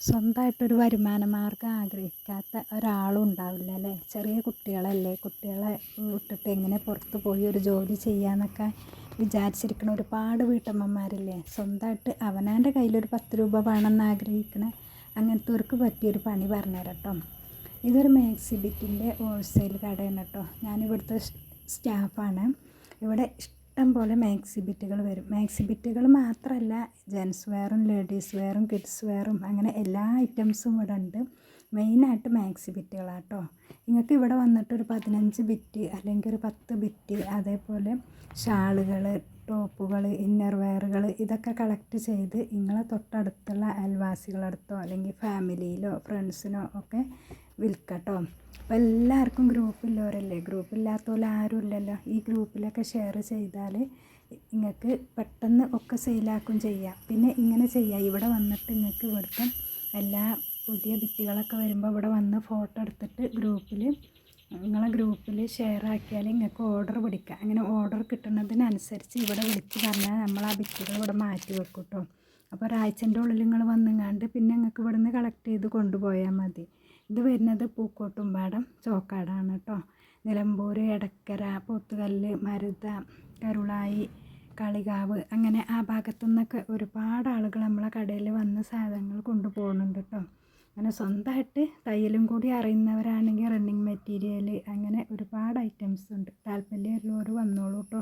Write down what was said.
സ്വന്തമായിട്ടൊരു വരുമാന മാർഗ്ഗം ആഗ്രഹിക്കാത്ത ഒരാളും ഉണ്ടാവില്ല അല്ലേ? ചെറിയ കുട്ടികളല്ലേ, കുട്ടികളെ വിട്ടിട്ട് എങ്ങനെ പുറത്ത് പോയി ഒരു ജോലി ചെയ്യാമെന്നൊക്കെ വിചാരിച്ചിരിക്കണ ഒരുപാട് വീട്ടമ്മമാരില്ലേ? സ്വന്തമായിട്ട് അവനവൻ്റെ കയ്യിലൊരു 10 രൂപ വേണമെന്ന് ആഗ്രഹിക്കണ അങ്ങനത്തെവർക്ക് പറ്റിയൊരു പണി പറഞ്ഞുതരാം കേട്ടോ. ഇതൊരു മാക്സി ബിറ്റിൻ്റെ ഹോൾസെയിൽ കടയാണ് കേട്ടോ. ഞാനിവിടുത്തെ സ്റ്റാഫാണ്. ഇവിടെ ഇഷ്ടം പോലെ മാക്സി ബിറ്റുകൾ വരും. മാക്സി ബിറ്റുകൾ മാത്രമല്ല, ജെൻസ് വെയറും ലേഡീസ് വെയറും കിഡ്സ് വെയറും അങ്ങനെ എല്ലാ ഐറ്റംസും ഇവിടെ ഉണ്ട്. മെയിനായിട്ട് മാക്സി ബിറ്റുകളാണ് കേട്ടോ. നിങ്ങൾക്ക് ഇവിടെ വന്നിട്ട് ഒരു 15 ബിറ്റ് അല്ലെങ്കിൽ ഒരു 10 ബിറ്റ്, അതേപോലെ ഷാളുകൾ, ടോപ്പുകൾ, ഇന്നർ വെയറുകൾ ഇതൊക്കെ കളക്ട് ചെയ്ത് നിങ്ങളെ തൊട്ടടുത്തുള്ള അയൽവാസികളടുത്തോ അല്ലെങ്കിൽ ഫാമിലിയിലോ ഫ്രണ്ട്സിനോ ഒക്കെ വിൽക്കട്ടോ. അപ്പോൾ എല്ലാവർക്കും ഗ്രൂപ്പില്ലവരല്ലേ, ഗ്രൂപ്പില്ലാത്തവരെ ആരും ഇല്ലല്ലോ. ഈ ഗ്രൂപ്പിലൊക്കെ ഷെയർ ചെയ്താൽ നിങ്ങൾക്ക് പെട്ടെന്ന് ഒക്കെ സെയിലാക്കും ചെയ്യാം. പിന്നെ ഇങ്ങനെ ചെയ്യാം, ഇവിടെ വന്നിട്ട് നിങ്ങൾക്ക് ഇവിടുത്തെ എല്ലാ പുതിയ ബിറ്റുകളൊക്കെ വരുമ്പോൾ ഇവിടെ വന്ന് ഫോട്ടോ എടുത്തിട്ട് നിങ്ങളെ ഗ്രൂപ്പിൽ ഷെയർ ആക്കിയാൽ നിങ്ങൾക്ക് ഓർഡർ പിടിക്കാം. അങ്ങനെ ഓർഡർ കിട്ടുന്നതിനനുസരിച്ച് ഇവിടെ വിളിച്ച് പറഞ്ഞാൽ നമ്മൾ ആ ബിറ്റുകൾ ഇവിടെ മാറ്റി വെക്കും കേട്ടോ. അപ്പോൾ ഒരാഴ്ചൻ്റെ ഉള്ളിൽ നിങ്ങൾ വന്നുങ്ങാണ്ട് പിന്നെ നിങ്ങൾക്ക് ഇവിടെ നിന്ന് കളക്ട് ചെയ്ത് കൊണ്ടുപോയാൽ മതി. ഇത് വരുന്നത് പൂക്കോട്ടുംപാടം ചോക്കാടാണ് കേട്ടോ. നിലമ്പൂർ, എടക്കര, പോത്തുകല്ല്, മരുത, കരുളായി, കളികാവ് അങ്ങനെ ആ ഭാഗത്തു നിന്നൊക്കെ ഒരുപാട് ആളുകൾ നമ്മളെ കടയിൽ വന്ന് സാധനങ്ങൾ കൊണ്ടുപോകുന്നുണ്ട് കേട്ടോ. അങ്ങനെ സ്വന്തമായിട്ട് തയ്യലും കൂടി അറിയുന്നവരാണെങ്കിൽ റണ്ണിങ് മെറ്റീരിയൽ അങ്ങനെ ഒരുപാട് ഐറ്റംസ് ഉണ്ട്. താല്പര്യമുള്ളവർ വന്നോളൂ കേട്ടോ.